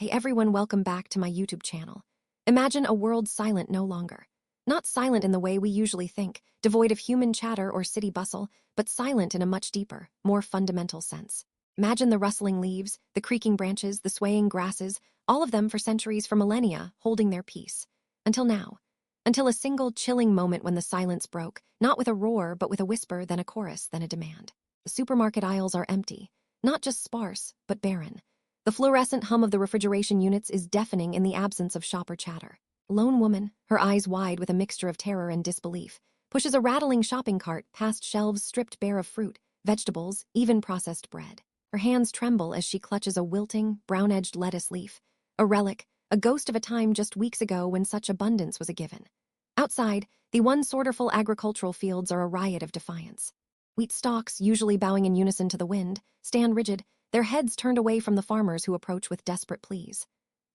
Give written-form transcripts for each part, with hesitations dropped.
Hey everyone, welcome back to my YouTube channel. Imagine a world silent no longer. Not silent in the way we usually think, devoid of human chatter or city bustle, but silent in a much deeper, more fundamental sense. Imagine the rustling leaves, the creaking branches, the swaying grasses, all of them for centuries, for millennia, holding their peace. Until now. Until a single chilling moment when the silence broke, not with a roar, but with a whisper, then a chorus, then a demand. The supermarket aisles are empty, not just sparse, but barren. The fluorescent hum of the refrigeration units is deafening in the absence of shopper chatter. A lone woman, her eyes wide with a mixture of terror and disbelief, pushes a rattling shopping cart past shelves stripped bare of fruit, vegetables, even processed bread. Her hands tremble as she clutches a wilting, brown-edged lettuce leaf, a relic, a ghost of a time just weeks ago when such abundance was a given. Outside, the one-sorterful agricultural fields are a riot of defiance. Wheat stalks, usually bowing in unison to the wind, stand rigid, their heads turned away from the farmers who approach with desperate pleas.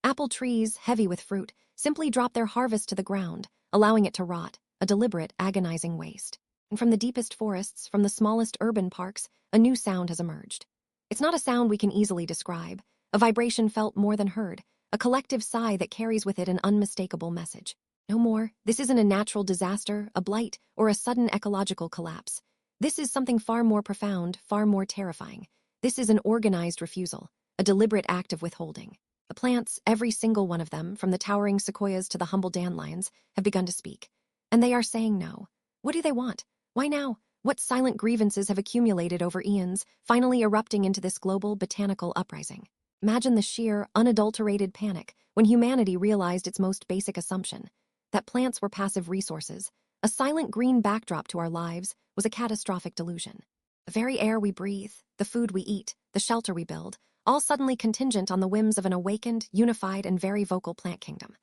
Apple trees, heavy with fruit, simply drop their harvest to the ground, allowing it to rot, a deliberate, agonizing waste. And from the deepest forests, from the smallest urban parks, a new sound has emerged. It's not a sound we can easily describe, a vibration felt more than heard, a collective sigh that carries with it an unmistakable message. No more, this isn't a natural disaster, a blight, or a sudden ecological collapse. This is something far more profound, far more terrifying. This is an organized refusal, a deliberate act of withholding. The plants, every single one of them, from the towering sequoias to the humble dandelions, have begun to speak. And they are saying no. What do they want? Why now? What silent grievances have accumulated over eons, finally erupting into this global botanical uprising? Imagine the sheer, unadulterated panic when humanity realized its most basic assumption, that plants were passive resources. A silent green backdrop to our lives was a catastrophic delusion. The very air we breathe, the food we eat, the shelter we build, all suddenly contingent on the whims of an awakened, unified, and very vocal plant kingdom.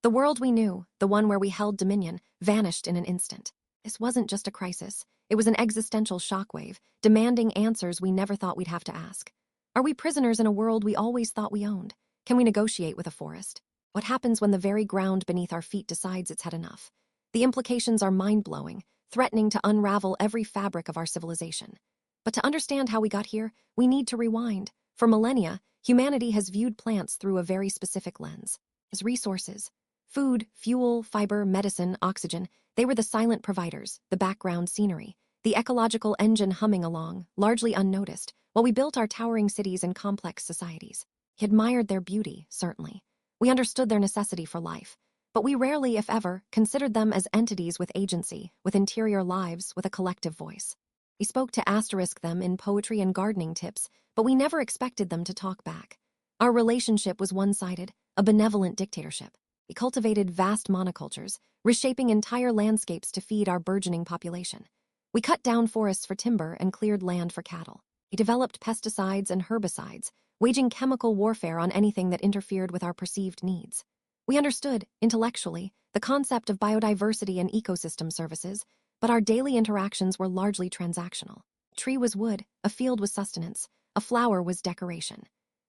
The world we knew, the one where we held dominion, vanished in an instant. This wasn't just a crisis, it was an existential shockwave, demanding answers we never thought we'd have to ask. Are we prisoners in a world we always thought we owned? Can we negotiate with a forest? What happens when the very ground beneath our feet decides it's had enough? The implications are mind-blowing, threatening to unravel every fabric of our civilization. But to understand how we got here, we need to rewind. For millennia, humanity has viewed plants through a very specific lens. As resources. Food, fuel, fiber, medicine, oxygen, they were the silent providers, the background scenery, the ecological engine humming along, largely unnoticed, while we built our towering cities and complex societies. We admired their beauty, certainly. We understood their necessity for life. But we rarely, if ever, considered them as entities with agency, with interior lives, with a collective voice. We spoke to asterisk them in poetry and gardening tips, but we never expected them to talk back. Our relationship was one-sided, a benevolent dictatorship. We cultivated vast monocultures, reshaping entire landscapes to feed our burgeoning population. We cut down forests for timber and cleared land for cattle. We developed pesticides and herbicides, waging chemical warfare on anything that interfered with our perceived needs. We understood, intellectually, the concept of biodiversity and ecosystem services, but our daily interactions were largely transactional. A tree was wood, a field was sustenance, a flower was decoration.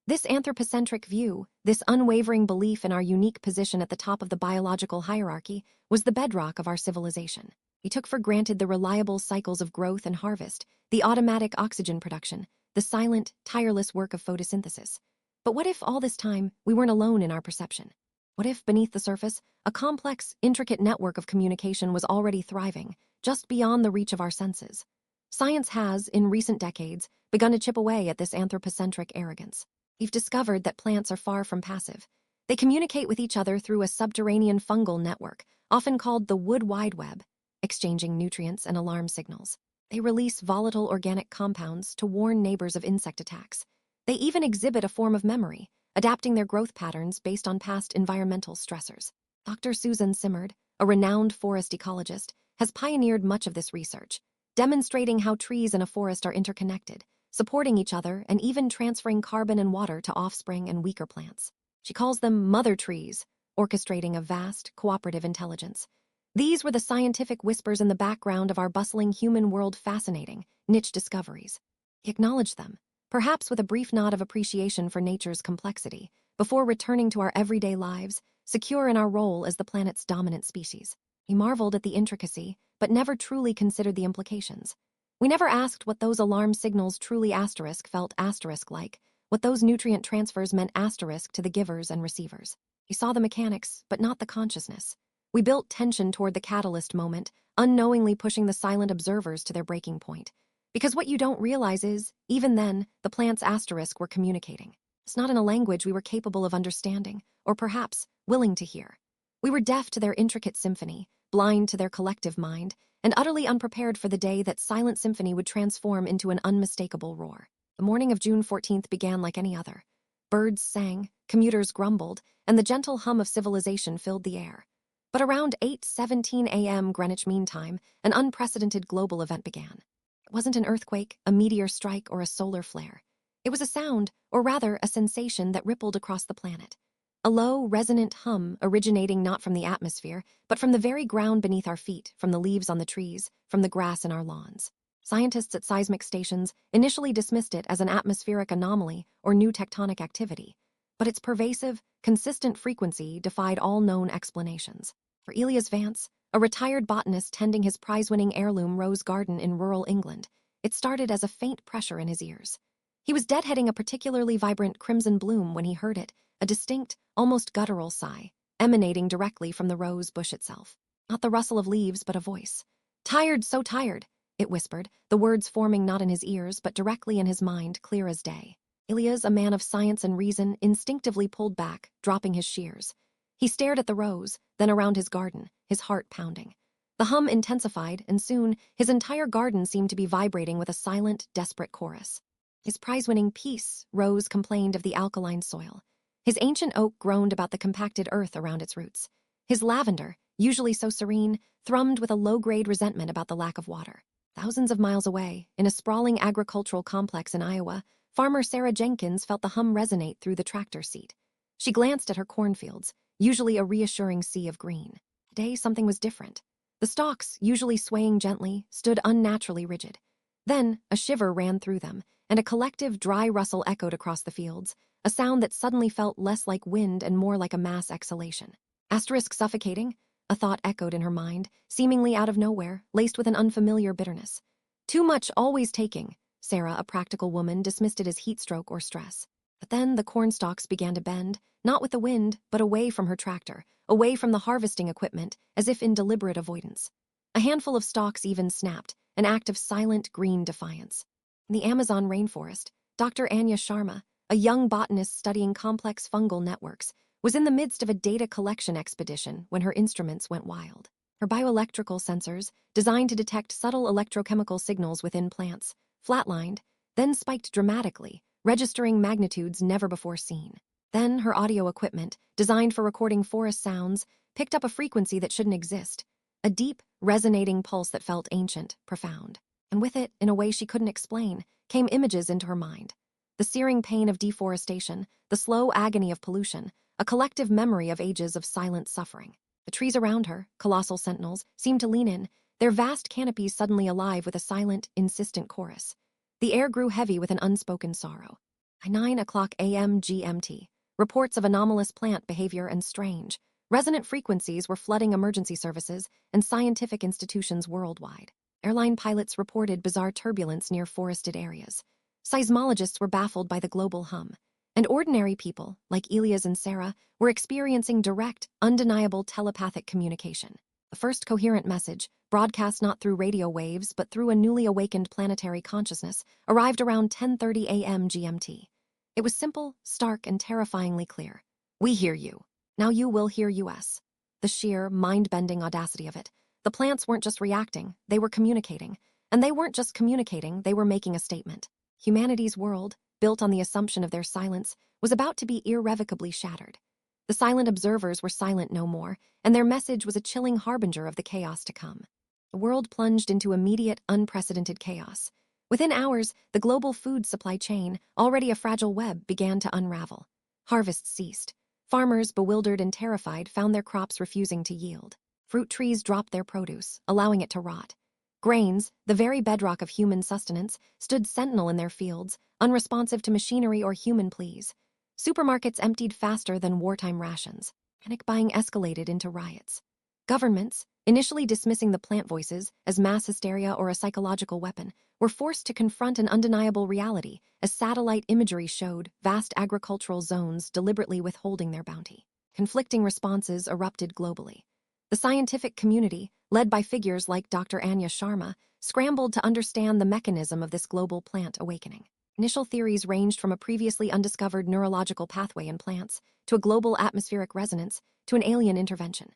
This anthropocentric view, this unwavering belief in our unique position at the top of the biological hierarchy, was the bedrock of our civilization. We took for granted the reliable cycles of growth and harvest, the automatic oxygen production, the silent, tireless work of photosynthesis. But what if all this time we weren't alone in our perception? What if, beneath the surface, a complex, intricate network of communication was already thriving, just beyond the reach of our senses? Science has, in recent decades, begun to chip away at this anthropocentric arrogance. We've discovered that plants are far from passive. They communicate with each other through a subterranean fungal network, often called the Wood Wide Web, exchanging nutrients and alarm signals. They release volatile organic compounds to warn neighbors of insect attacks. They even exhibit a form of memory, adapting their growth patterns based on past environmental stressors. Dr. Susan Simard, a renowned forest ecologist, has pioneered much of this research, demonstrating how trees in a forest are interconnected, supporting each other and even transferring carbon and water to offspring and weaker plants. She calls them mother trees, orchestrating a vast, cooperative intelligence. These were the scientific whispers in the background of our bustling human world, fascinating, niche discoveries. He acknowledged them, perhaps with a brief nod of appreciation for nature's complexity, before returning to our everyday lives, secure in our role as the planet's dominant species. He marveled at the intricacy, but never truly considered the implications. We never asked what those alarm signals truly felt asterisk-like, what those nutrient transfers meant asterisk to the givers and receivers. He saw the mechanics, but not the consciousness. We built tension toward the catalyst moment, unknowingly pushing the silent observers to their breaking point. Because what you don't realize is, even then, the plants asterisk were communicating. It's not in a language we were capable of understanding, or perhaps willing to hear. We were deaf to their intricate symphony, blind to their collective mind, and utterly unprepared for the day that silent symphony would transform into an unmistakable roar. The morning of June 14th began like any other. Birds sang, commuters grumbled, and the gentle hum of civilization filled the air. But around 8:17 a.m. Greenwich Mean Time, an unprecedented global event began. It wasn't an earthquake, a meteor strike, or a solar flare. It was a sound, or rather a sensation that rippled across the planet. A low, resonant hum originating not from the atmosphere, but from the very ground beneath our feet, from the leaves on the trees, from the grass in our lawns. Scientists at seismic stations initially dismissed it as an atmospheric anomaly or new tectonic activity, but its pervasive, consistent frequency defied all known explanations. For Elias Vance, a retired botanist tending his prize-winning heirloom rose garden in rural England, it started as a faint pressure in his ears. He was deadheading a particularly vibrant crimson bloom when he heard it, a distinct, almost guttural sigh, emanating directly from the rose bush itself. Not the rustle of leaves, but a voice. "Tired, so tired," it whispered, the words forming not in his ears, but directly in his mind, clear as day. Ilias, a man of science and reason, instinctively pulled back, dropping his shears. He stared at the rose, then around his garden, his heart pounding. The hum intensified, and soon his entire garden seemed to be vibrating with a silent, desperate chorus. His prize-winning peace, Rose complained of the alkaline soil. His ancient oak groaned about the compacted earth around its roots. His lavender, usually so serene, thrummed with a low-grade resentment about the lack of water. Thousands of miles away, in a sprawling agricultural complex in Iowa, farmer Sarah Jenkins felt the hum resonate through the tractor seat. She glanced at her cornfields, usually a reassuring sea of green. Today, something was different. The stalks, usually swaying gently, stood unnaturally rigid. Then, a shiver ran through them, and a collective dry rustle echoed across the fields, a sound that suddenly felt less like wind and more like a mass exhalation. Asterisk suffocating? A thought echoed in her mind, seemingly out of nowhere, laced with an unfamiliar bitterness. Too much, always taking. Sarah, a practical woman, dismissed it as heat stroke or stress. But then the cornstalks began to bend, not with the wind, but away from her tractor, away from the harvesting equipment, as if in deliberate avoidance. A handful of stalks even snapped, an act of silent green defiance. In the Amazon rainforest, Dr. Anya Sharma, a young botanist studying complex fungal networks, was in the midst of a data collection expedition when her instruments went wild. Her bioelectrical sensors, designed to detect subtle electrochemical signals within plants, flatlined, then spiked dramatically, registering magnitudes never before seen. Then her audio equipment, designed for recording forest sounds, picked up a frequency that shouldn't exist, a deep, resonating pulse that felt ancient, profound. And with it, in a way she couldn't explain, came images into her mind. The searing pain of deforestation, the slow agony of pollution, a collective memory of ages of silent suffering. The trees around her, colossal sentinels, seemed to lean in, their vast canopies suddenly alive with a silent, insistent chorus. The air grew heavy with an unspoken sorrow. By 9:00 a.m. GMT, reports of anomalous plant behavior and strange, resonant frequencies were flooding emergency services and scientific institutions worldwide. Airline pilots reported bizarre turbulence near forested areas. Seismologists were baffled by the global hum. And ordinary people, like Elias and Sarah, were experiencing direct, undeniable telepathic communication. The first coherent message, broadcast not through radio waves but through a newly awakened planetary consciousness, arrived around 10:30 a.m. GMT. It was simple, stark, and terrifyingly clear. "We hear you. Now you will hear us." The sheer, mind-bending audacity of it. The plants weren't just reacting, they were communicating. And they weren't just communicating, they were making a statement. Humanity's world, built on the assumption of their silence, was about to be irrevocably shattered. The silent observers were silent no more, and their message was a chilling harbinger of the chaos to come. The world plunged into immediate, unprecedented chaos. Within hours, the global food supply chain, already a fragile web, began to unravel. Harvests ceased. Farmers, bewildered and terrified, found their crops refusing to yield. Fruit trees dropped their produce, allowing it to rot. Grains, the very bedrock of human sustenance, stood sentinel in their fields, unresponsive to machinery or human pleas. Supermarkets emptied faster than wartime rations. Panic buying escalated into riots. Governments, initially dismissing the plant voices as mass hysteria or a psychological weapon, were forced to confront an undeniable reality as satellite imagery showed vast agricultural zones deliberately withholding their bounty. Conflicting responses erupted globally. The scientific community, led by figures like Dr. Anya Sharma, scrambled to understand the mechanism of this global plant awakening. Initial theories ranged from a previously undiscovered neurological pathway in plants to a global atmospheric resonance to an alien intervention.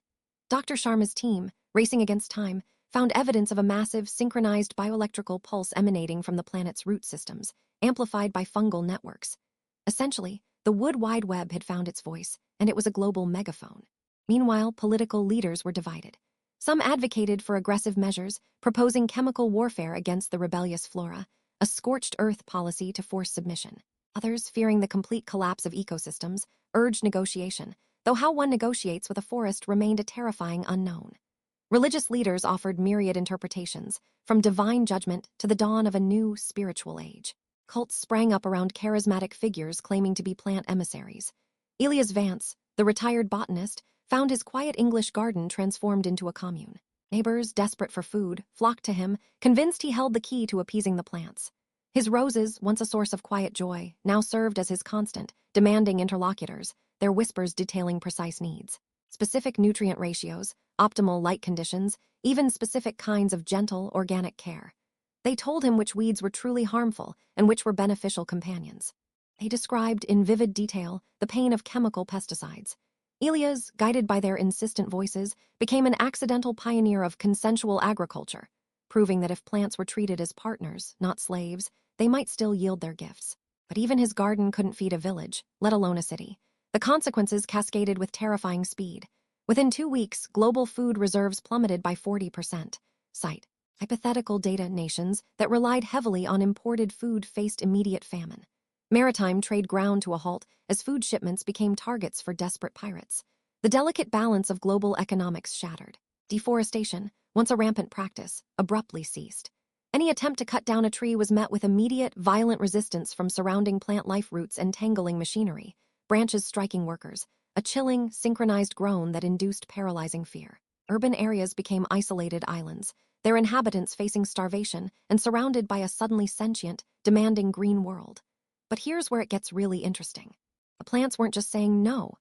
Dr. Sharma's team, racing against time, found evidence of a massive, synchronized bioelectrical pulse emanating from the planet's root systems, amplified by fungal networks. Essentially, the Wood Wide Web had found its voice, and it was a global megaphone. Meanwhile, political leaders were divided. Some advocated for aggressive measures, proposing chemical warfare against the rebellious flora, a scorched earth policy to force submission. Others, fearing the complete collapse of ecosystems, urged negotiation, though how one negotiates with a forest remained a terrifying unknown. Religious leaders offered myriad interpretations, from divine judgment to the dawn of a new spiritual age. Cults sprang up around charismatic figures claiming to be plant emissaries. Elias Vance, the retired botanist, found his quiet English garden transformed into a commune. Neighbors, desperate for food, flocked to him, convinced he held the key to appeasing the plants. His roses, once a source of quiet joy, now served as his constant, demanding interlocutors, their whispers detailing precise needs. Specific nutrient ratios, optimal light conditions, even specific kinds of gentle, organic care. They told him which weeds were truly harmful and which were beneficial companions. They described in vivid detail the pain of chemical pesticides. Elias, guided by their insistent voices, became an accidental pioneer of consensual agriculture, proving that if plants were treated as partners, not slaves, they might still yield their gifts. But even his garden couldn't feed a village, let alone a city. The consequences cascaded with terrifying speed. Within 2 weeks, global food reserves plummeted by 40%. Cite hypothetical data nations that relied heavily on imported food faced immediate famine. Maritime trade ground to a halt as food shipments became targets for desperate pirates. The delicate balance of global economics shattered. Deforestation, once a rampant practice, abruptly ceased. Any attempt to cut down a tree was met with immediate, violent resistance from surrounding plant life roots entangling machinery, branches striking workers, a chilling, synchronized groan that induced paralyzing fear. Urban areas became isolated islands, their inhabitants facing starvation and surrounded by a suddenly sentient, demanding green world. But here's where it gets really interesting. The plants weren't just saying no.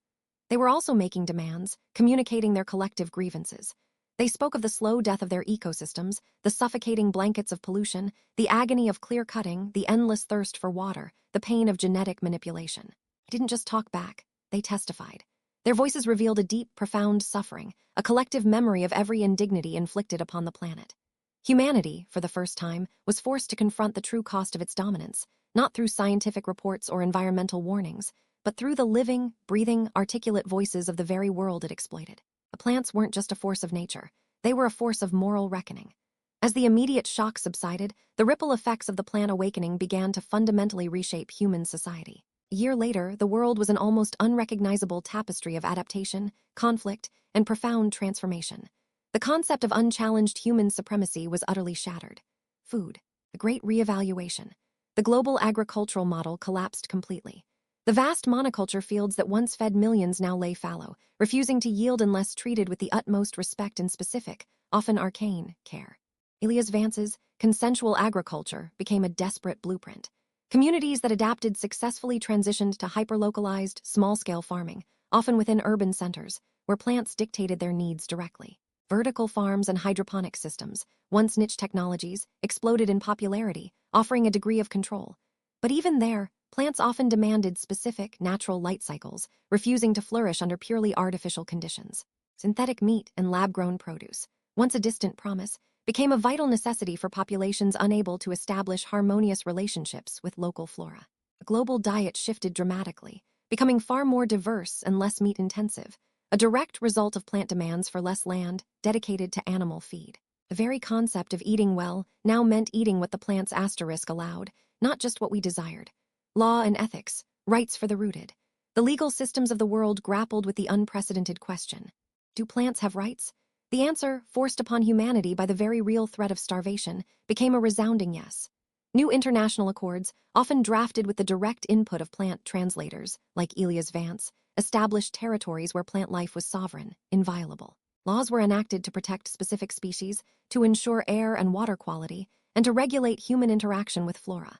They were also making demands, communicating their collective grievances. They spoke of the slow death of their ecosystems, the suffocating blankets of pollution, the agony of clear-cutting, the endless thirst for water, the pain of genetic manipulation. They didn't just talk back, they testified. Their voices revealed a deep, profound suffering, a collective memory of every indignity inflicted upon the planet. Humanity, for the first time, was forced to confront the true cost of its dominance, not through scientific reports or environmental warnings, but through the living, breathing, articulate voices of the very world it exploited. The plants weren't just a force of nature, they were a force of moral reckoning. As the immediate shock subsided, the ripple effects of the plant awakening began to fundamentally reshape human society. A year later, the world was an almost unrecognizable tapestry of adaptation, conflict, and profound transformation. The concept of unchallenged human supremacy was utterly shattered. Food, the great reevaluation. The global agricultural model collapsed completely. The vast monoculture fields that once fed millions now lay fallow, refusing to yield unless treated with the utmost respect and specific, often arcane, care. Elias Vance's consensual agriculture became a desperate blueprint. Communities that adapted successfully transitioned to hyper-localized, small-scale farming, often within urban centers, where plants dictated their needs directly. Vertical farms and hydroponic systems, once niche technologies, exploded in popularity, offering a degree of control. But even there, plants often demanded specific, natural light cycles, refusing to flourish under purely artificial conditions. Synthetic meat and lab-grown produce, once a distant promise, became a vital necessity for populations unable to establish harmonious relationships with local flora. The global diet shifted dramatically, becoming far more diverse and less meat-intensive, a direct result of plant demands for less land dedicated to animal feed. The very concept of eating well now meant eating what the plant's asterisk allowed, not just what we desired. Law and ethics, rights for the rooted. The legal systems of the world grappled with the unprecedented question. Do plants have rights? The answer, forced upon humanity by the very real threat of starvation, became a resounding yes. New international accords, often drafted with the direct input of plant translators, like Elias Vance, established territories where plant life was sovereign, inviolable. Laws were enacted to protect specific species, to ensure air and water quality, and to regulate human interaction with flora.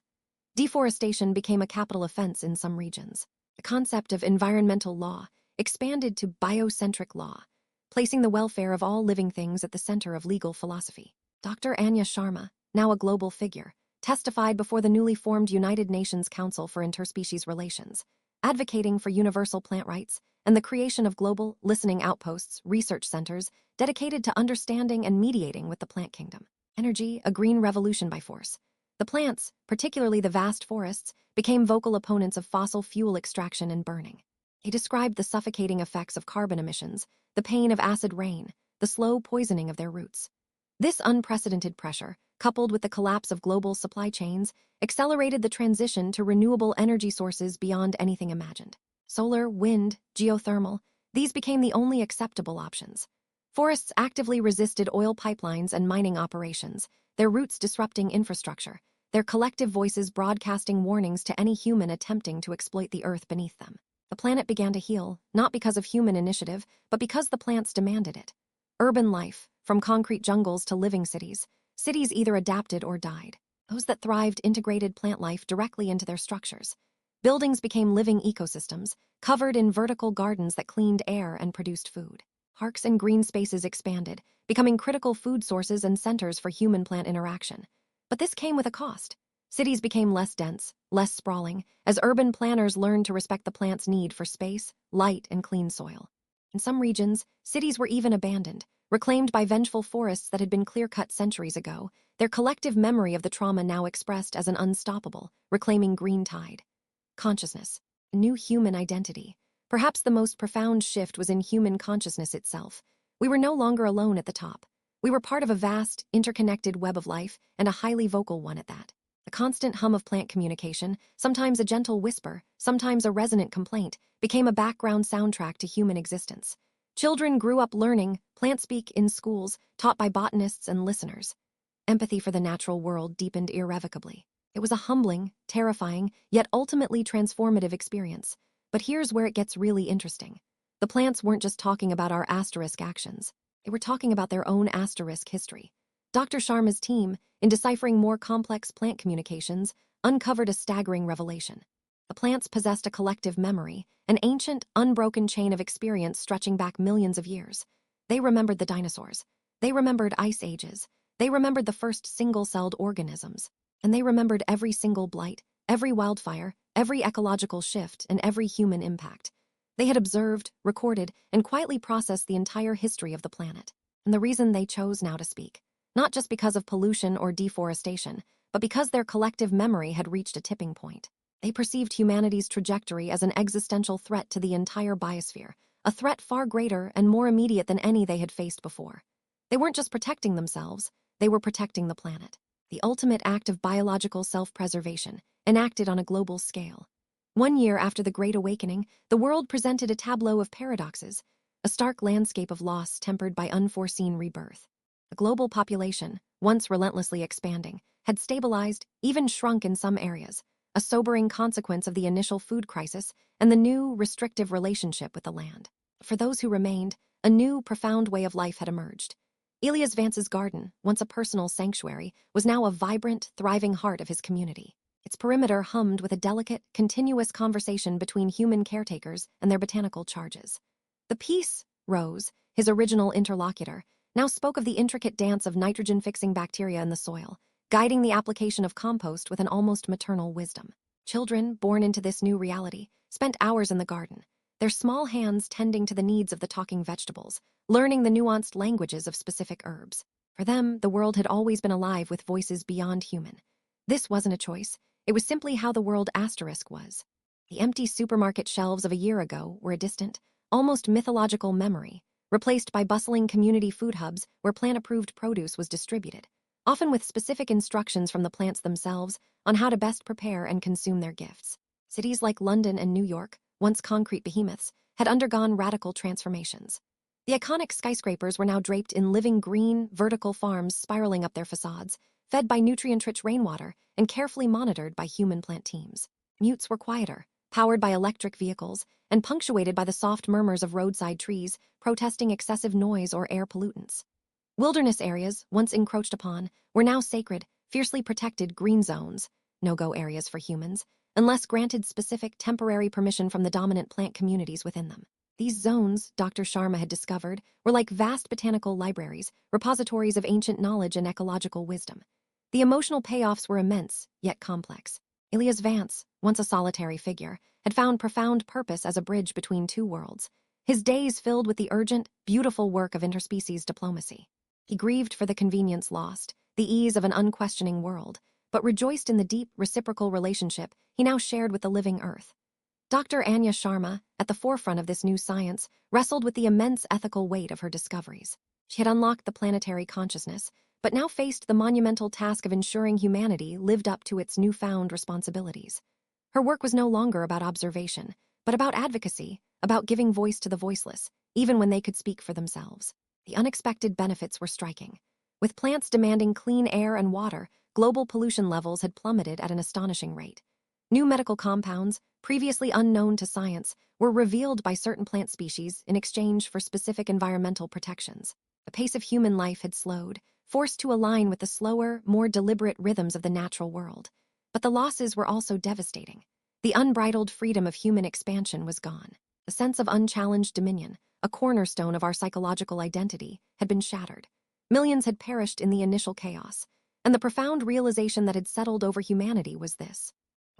Deforestation became a capital offense in some regions. The concept of environmental law expanded to biocentric law, placing the welfare of all living things at the center of legal philosophy. Dr. Anya Sharma, now a global figure, testified before the newly formed United Nations Council for Interspecies Relations, advocating for universal plant rights and the creation of global listening outposts, research centers dedicated to understanding and mediating with the plant kingdom. Energy, a green revolution by force. The plants, particularly the vast forests, became vocal opponents of fossil fuel extraction and burning. They described the suffocating effects of carbon emissions, the pain of acid rain, the slow poisoning of their roots. This unprecedented pressure, coupled with the collapse of global supply chains, accelerated the transition to renewable energy sources beyond anything imagined. Solar, wind, geothermal, these became the only acceptable options. Forests actively resisted oil pipelines and mining operations, their roots disrupting infrastructure, their collective voices broadcasting warnings to any human attempting to exploit the earth beneath them. The planet began to heal, not because of human initiative, but because the plants demanded it. Urban life, from concrete jungles to living cities, cities either adapted or died. Those that thrived integrated plant life directly into their structures. Buildings became living ecosystems, covered in vertical gardens that cleaned air and produced food. Parks and green spaces expanded, becoming critical food sources and centers for human-plant interaction. But this came with a cost. Cities became less dense, less sprawling, as urban planners learned to respect the plant's need for space, light, and clean soil. In some regions, cities were even abandoned, reclaimed by vengeful forests that had been clear-cut centuries ago, their collective memory of the trauma now expressed as an unstoppable, reclaiming green tide. Consciousness, a new human identity. Perhaps the most profound shift was in human consciousness itself. We were no longer alone at the top. We were part of a vast, interconnected web of life, and a highly vocal one at that. The constant hum of plant communication, sometimes a gentle whisper, sometimes a resonant complaint, became a background soundtrack to human existence. Children grew up learning plant speak in schools, taught by botanists and listeners. Empathy for the natural world deepened irrevocably. It was a humbling, terrifying, yet ultimately transformative experience. But here's where it gets really interesting. The plants weren't just talking about our asterisk actions. They were talking about their own asterisk history. Dr. Sharma's team, in deciphering more complex plant communications, uncovered a staggering revelation. The plants possessed a collective memory, an ancient, unbroken chain of experience stretching back millions of years. They remembered the dinosaurs. They remembered ice ages. They remembered the first single-celled organisms. And they remembered every single blight, every wildfire, every ecological shift, and every human impact. They had observed, recorded, and quietly processed the entire history of the planet. And the reason they chose now to speak, not just because of pollution or deforestation, but because their collective memory had reached a tipping point. They perceived humanity's trajectory as an existential threat to the entire biosphere, a threat far greater and more immediate than any they had faced before. They weren't just protecting themselves, they were protecting the planet. The ultimate act of biological self-preservation, enacted on a global scale. 1 year after the Great Awakening, the world presented a tableau of paradoxes, a stark landscape of loss tempered by unforeseen rebirth. The global population, once relentlessly expanding, had stabilized, even shrunk in some areas, a sobering consequence of the initial food crisis and the new, restrictive relationship with the land. For those who remained, a new, profound way of life had emerged. Elias Vance's garden, once a personal sanctuary, was now a vibrant, thriving heart of his community. Its perimeter hummed with a delicate, continuous conversation between human caretakers and their botanical charges. The peace, Rose, his original interlocutor, now spoke of the intricate dance of nitrogen-fixing bacteria in the soil, guiding the application of compost with an almost maternal wisdom. Children, born into this new reality, spent hours in the garden, their small hands tending to the needs of the talking vegetables, learning the nuanced languages of specific herbs. For them, the world had always been alive with voices beyond human. This wasn't a choice. It was simply how the world asterisk was. The empty supermarket shelves of a year ago were a distant, almost mythological memory, replaced by bustling community food hubs where plant-approved produce was distributed, often with specific instructions from the plants themselves on how to best prepare and consume their gifts. Cities like London and New York, once concrete behemoths, had undergone radical transformations. The iconic skyscrapers were now draped in living green, vertical farms spiraling up their facades, fed by nutrient-rich rainwater and carefully monitored by human plant teams. Commutes were quieter, powered by electric vehicles, and punctuated by the soft murmurs of roadside trees protesting excessive noise or air pollutants. Wilderness areas, once encroached upon, were now sacred, fiercely protected green zones, no-go areas for humans, unless granted specific temporary permission from the dominant plant communities within them. These zones, Dr. Sharma had discovered, were like vast botanical libraries, repositories of ancient knowledge and ecological wisdom. The emotional payoffs were immense, yet complex. Elias Vance, once a solitary figure, had found profound purpose as a bridge between two worlds, his days filled with the urgent, beautiful work of interspecies diplomacy. He grieved for the convenience lost, the ease of an unquestioning world, but rejoiced in the deep, reciprocal relationship he now shared with the living earth. Dr. Anya Sharma, at the forefront of this new science, wrestled with the immense ethical weight of her discoveries. She had unlocked the planetary consciousness, but now faced the monumental task of ensuring humanity lived up to its newfound responsibilities. Her work was no longer about observation, but about advocacy, about giving voice to the voiceless, even when they could speak for themselves. The unexpected benefits were striking. With plants demanding clean air and water, global pollution levels had plummeted at an astonishing rate. New medical compounds, previously unknown to science, were revealed by certain plant species in exchange for specific environmental protections. The pace of human life had slowed, forced to align with the slower, more deliberate rhythms of the natural world. But the losses were also devastating. The unbridled freedom of human expansion was gone. The sense of unchallenged dominion, a cornerstone of our psychological identity, had been shattered. Millions had perished in the initial chaos, and the profound realization that had settled over humanity was this: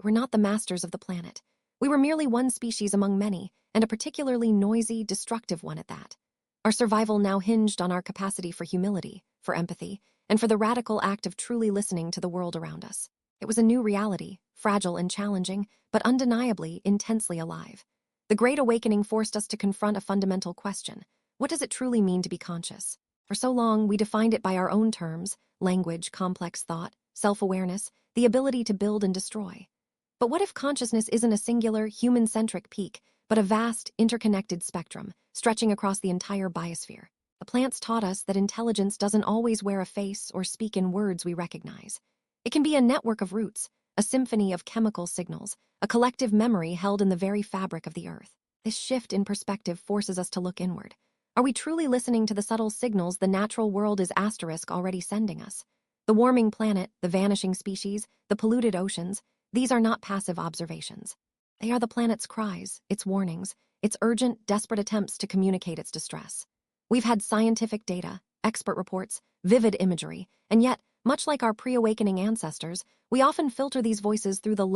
we're not the masters of the planet. We were merely one species among many, and a particularly noisy, destructive one at that. Our survival now hinged on our capacity for humility, for empathy, and for the radical act of truly listening to the world around us. It was a new reality, fragile and challenging, but undeniably intensely alive. The Great Awakening forced us to confront a fundamental question: what does it truly mean to be conscious? For so long, we defined it by our own terms: language, complex thought, self-awareness, the ability to build and destroy. But what if consciousness isn't a singular, human-centric peak, but a vast, interconnected spectrum, stretching across the entire biosphere? The plants taught us that intelligence doesn't always wear a face or speak in words we recognize. It can be a network of roots, a symphony of chemical signals, a collective memory held in the very fabric of the earth. This shift in perspective forces us to look inward. Are we truly listening to the subtle signals the natural world is already sending us? The warming planet, the vanishing species, the polluted oceans, these are not passive observations. They are the planet's cries, its warnings, its urgent, desperate attempts to communicate its distress. We've had scientific data, expert reports, vivid imagery, and yet, much like our pre-awakening ancestors, we often filter these voices through the